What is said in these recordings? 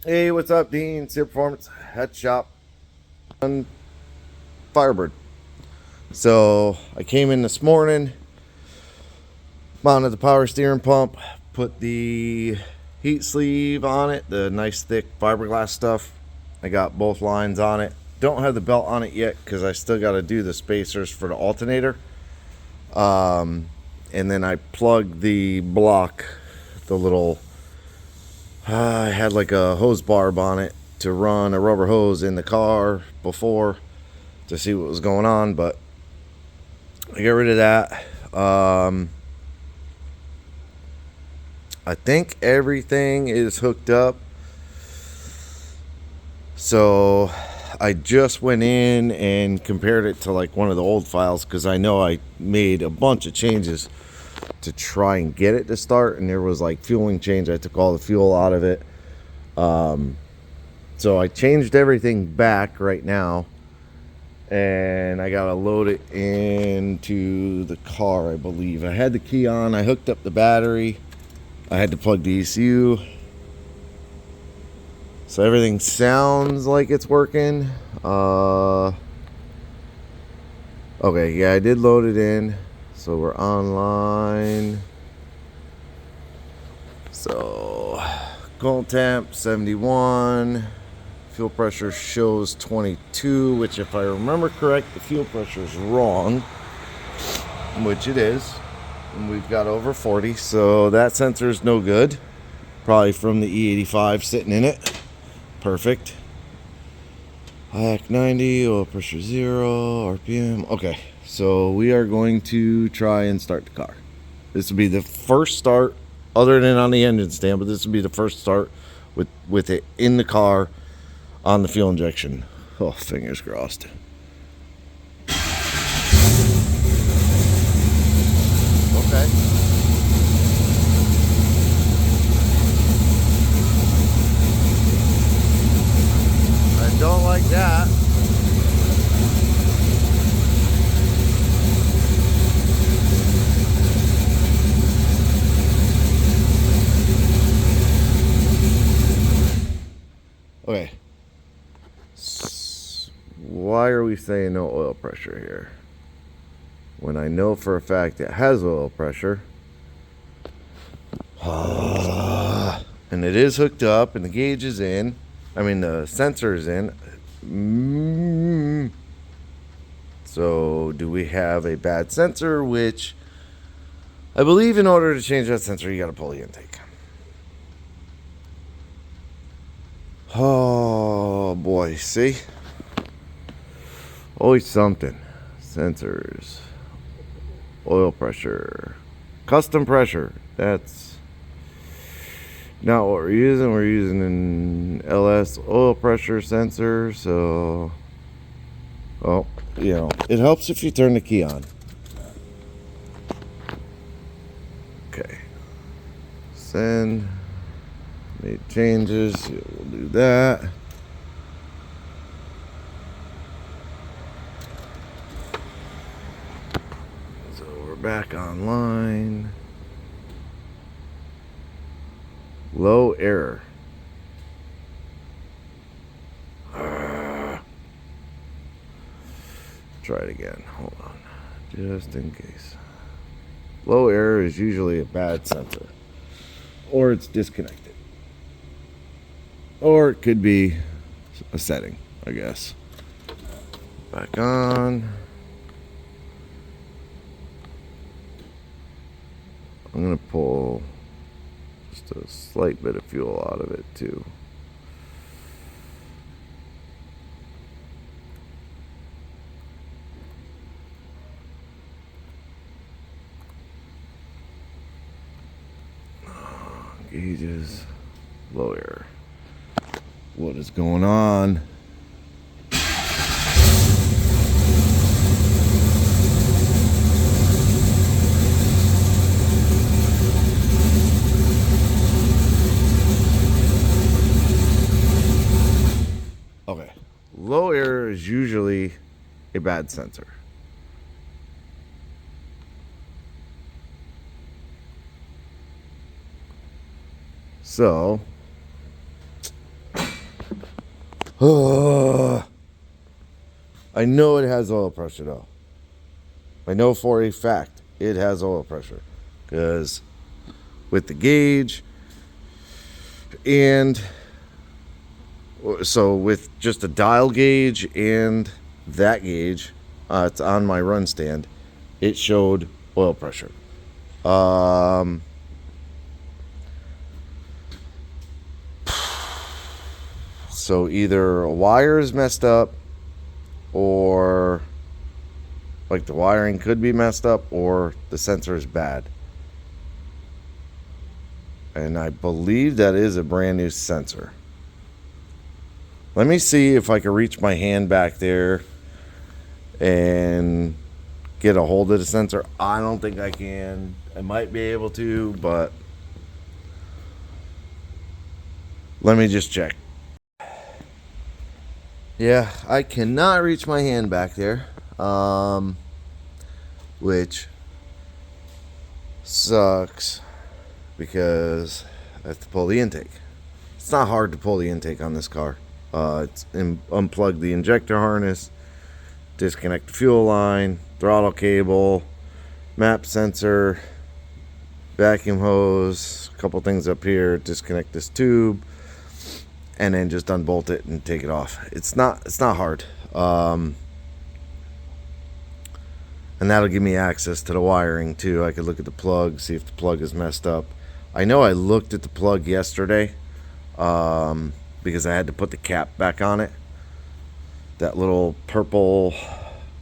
Hey, what's up, Dean? Sear Performance, Head Shop, on Firebird. So I came in this morning, mounted the power steering pump, put the heat sleeve on it, the nice thick fiberglass stuff. I got both lines on it. Don't have the belt on it yet because I still got to do the spacers for the alternator. And then I plugged the block, the little I had like a hose barb on it to run a rubber hose in the car before to see what was going on, but I got rid of that. I think everything is hooked up. So I just went in and compared it to like one of the old files because I know I made a bunch of changes to try and get it to start, and there was like fueling change. I took all the fuel out of it. So I changed everything back right now, and I gotta load it into the car. I believe I had the key on. I hooked up the battery. I had to plug the ECU, so everything sounds like it's working. Okay, yeah, I did load it in, so we're online. So cold temp 71, fuel pressure shows 22, which if I remember correct, the fuel pressure is wrong, which it is. And we've got over 40, so that sensor is no good. Probably from the E85 sitting in it. Perfect. IAC 90, oil pressure 0, RPM. Okay, so we are going to try and start the car. This will be the first start, other than on the engine stand, but this will be the first start with it in the car on the fuel injection. Oh, fingers crossed. Okay. I don't like that. Okay. Why are we saying no oil pressure here? When I know for a fact it has oil pressure. And it is hooked up and the gauge is in. I mean, the sensor is in. So, do we have a bad sensor? Which I believe in order to change that sensor, you got to pull the intake. Oh boy, see? Always something. Sensors, oil pressure, custom pressure. That's not what we're using. We're using an LS oil pressure sensor. So, well, you know, it helps if you turn the key on. Okay. Send. Made changes. We'll do that. So we're back online. Low error. Try it again. Hold on. Just in case. Low error is usually a bad sensor. Or it's disconnected. Or it could be a setting, I guess. Back on. I'm going to pull just a slight bit of fuel out of it too. Gauges, low error. What is going on? Okay, low error is usually a bad sensor. So I know it has oil pressure though. I know for a fact it has oil pressure because with the gauge and so with just a dial gauge and that gauge, it's on my run stand, it showed oil pressure. So either a wire is messed up, or like the wiring could be messed up, or the sensor is bad. And I believe that is a brand new sensor. Let me see if I can reach my hand back there and get a hold of the sensor. I don't think I can. I might be able to, but let me just check. Yeah, I cannot reach my hand back there, which sucks because I have to pull the intake. It's not hard to pull the intake on this car. Unplug the injector harness, disconnect the fuel line, throttle cable, map sensor, vacuum hose, a couple things up here, disconnect this tube, and then just unbolt it and take it off. It's not hard. And that'll give me access to the wiring too. I could look at the plug, see if the plug is messed up. I know I looked at the plug yesterday because I had to put the cap back on it. That little purple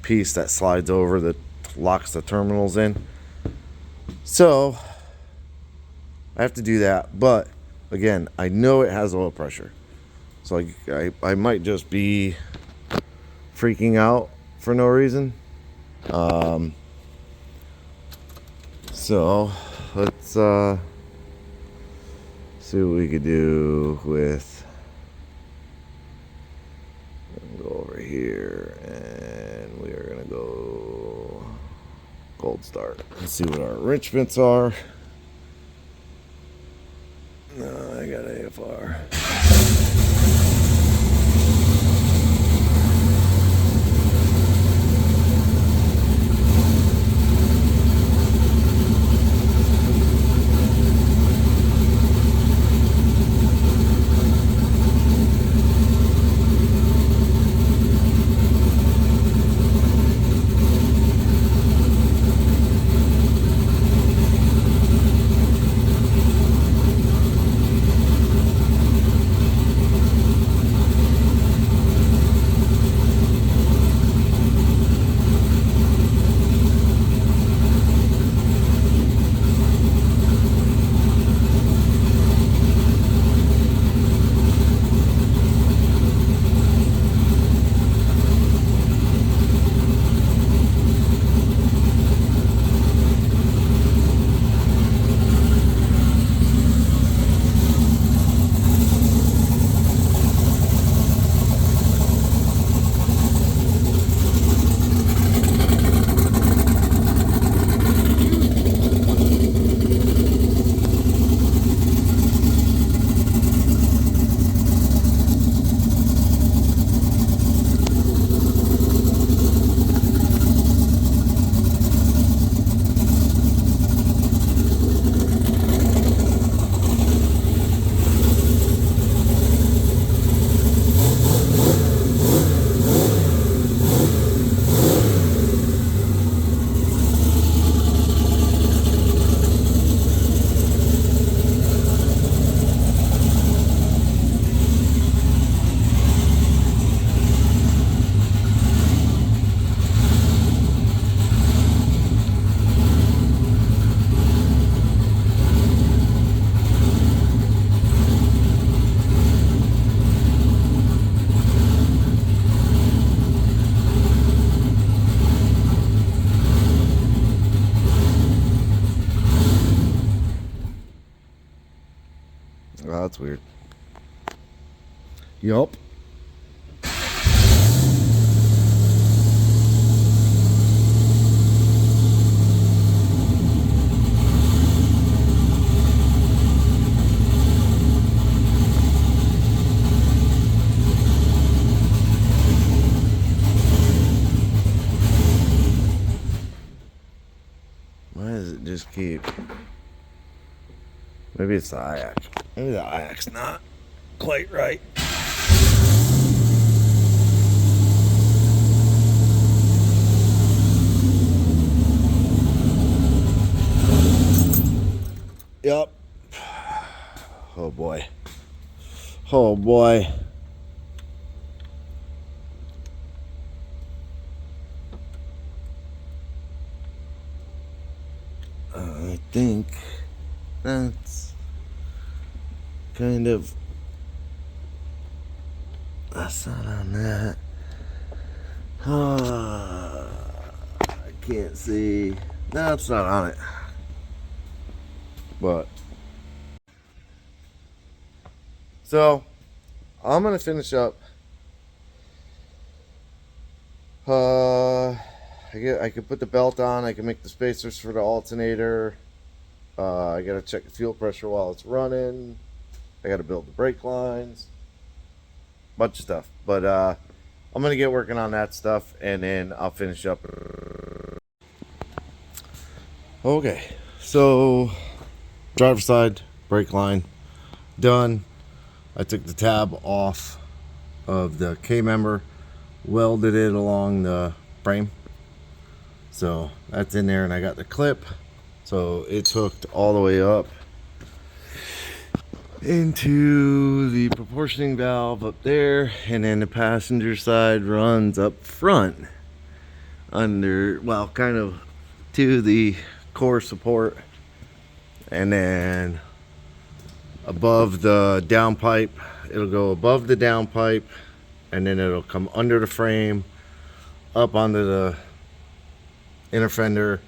piece that slides over that locks the terminals in. So I have to do that. But again, I know it has oil pressure. So I might just be freaking out for no reason. So let's see what we could do with. Go over here and we are gonna go cold start. Let's see what our enrichments are. No, I got AFR. Oh, that's weird. Yup. Why does it just keep... Maybe it's the IAC. Maybe the IAC's not quite right. Yep. Oh boy. Oh boy. I think that's kind of... That's not on that. I can't see. No, it's not on it. But so I'm gonna finish up. I could put the belt on. I can make the spacers for the alternator. I gotta check the fuel pressure while it's running. I gotta build the brake lines. Bunch of stuff. But I'm gonna get working on that stuff, and then I'll finish up. Okay, so driver's side brake line done. I took the tab off of the K-member, welded it along the frame, so that's in there, and I got the clip, so it's hooked all the way up into the proportioning valve up there, and then the passenger side runs up front under, well, kind of to the core support, and then above the downpipe, it'll go above the downpipe, and then it'll come under the frame, up onto the inner fender,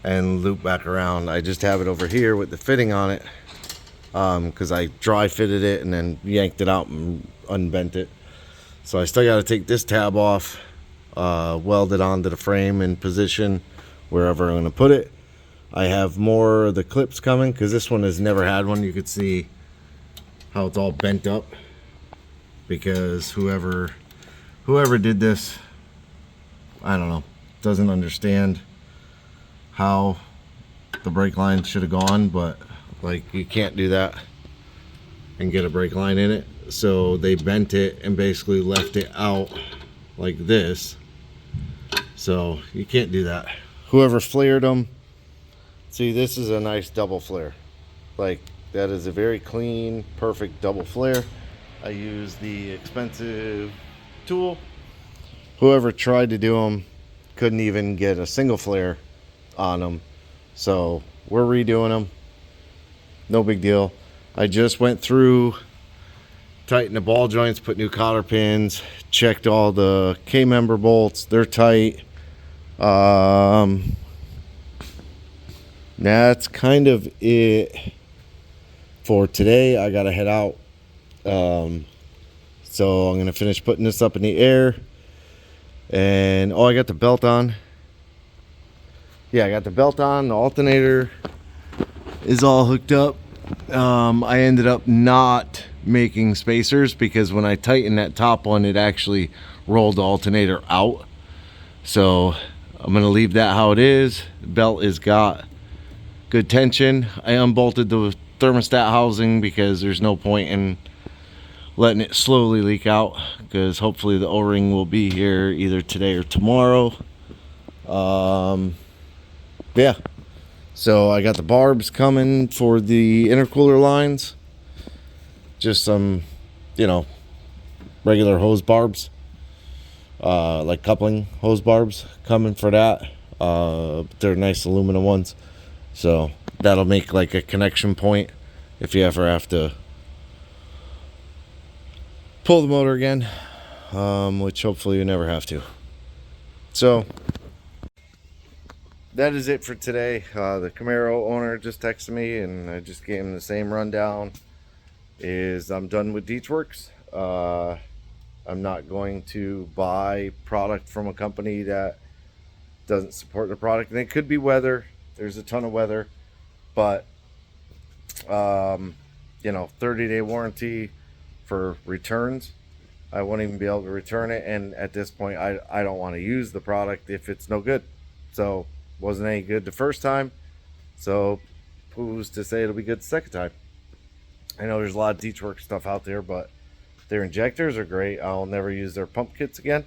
and loop back around. I just have it over here with the fitting on it, because I dry fitted it and then yanked it out and unbent it. So I still got to take this tab off, weld it onto the frame in position wherever I'm going to put it. I have more of the clips coming because this one has never had one. You could see how it's all bent up because whoever did this, I don't know, doesn't understand how the brake line should have gone, but like, you can't do that and get a brake line in it. So they bent it and basically left it out like this. So you can't do that. Whoever flared them, see, this is a nice double flare. Like, that is a very clean, perfect double flare. I use the expensive tool. Whoever tried to do them couldn't even get a single flare on them. So we're redoing them. No big deal. I just went through, tightened the ball joints, put new cotter pins, checked all the K-member bolts. They're tight. That's kind of it for today. I gotta head out. So I'm gonna finish putting this up in the air. And oh, I got the belt on. Yeah, I got the belt on. The alternator is all hooked up. I ended up not making spacers because when I tightened that top one, it actually rolled the alternator out. So I'm gonna leave that how it is. The belt has got good tension. I unbolted the thermostat housing because there's no point in letting it slowly leak out, because hopefully the O-ring will be here either today or tomorrow. Yeah, so I got the barbs coming for the intercooler lines, just some, you know, regular hose barbs, like coupling hose barbs coming for that. They're nice aluminum ones, so that'll make like a connection point if you ever have to pull the motor again, which hopefully you never have to. So that is it for today. The Camaro owner just texted me, and I just gave him the same rundown. I'm done with Deechworks. I'm not going to buy product from a company that doesn't support the product, and it could be weather. There's a ton of weather, but you know, 30-day warranty for returns. I won't even be able to return it, and at this point I don't want to use the product if it's no good. So wasn't any good the first time, So who's to say it'll be good the second time? I know there's a lot of Deechwork stuff out there, but their injectors are great. I'll never use their pump kits again.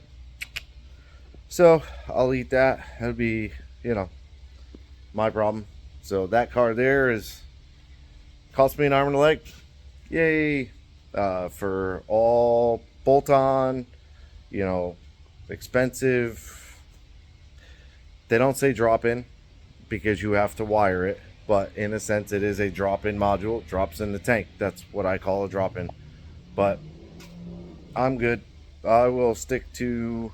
So I'll eat that. That'll be, my problem. So that car there is cost me an arm and a leg. Yay. For all bolt-on, expensive. They don't say drop-in because you have to wire it, but in a sense it is a drop-in module. It drops in the tank. That's what I call a drop-in. But I'm good. I will stick to,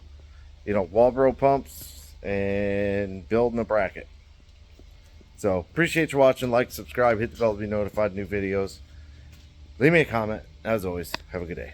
Walbro pumps and building a bracket. So appreciate you watching. Like, subscribe, hit the bell to be notified of new videos. Leave me a comment. As always, have a good day.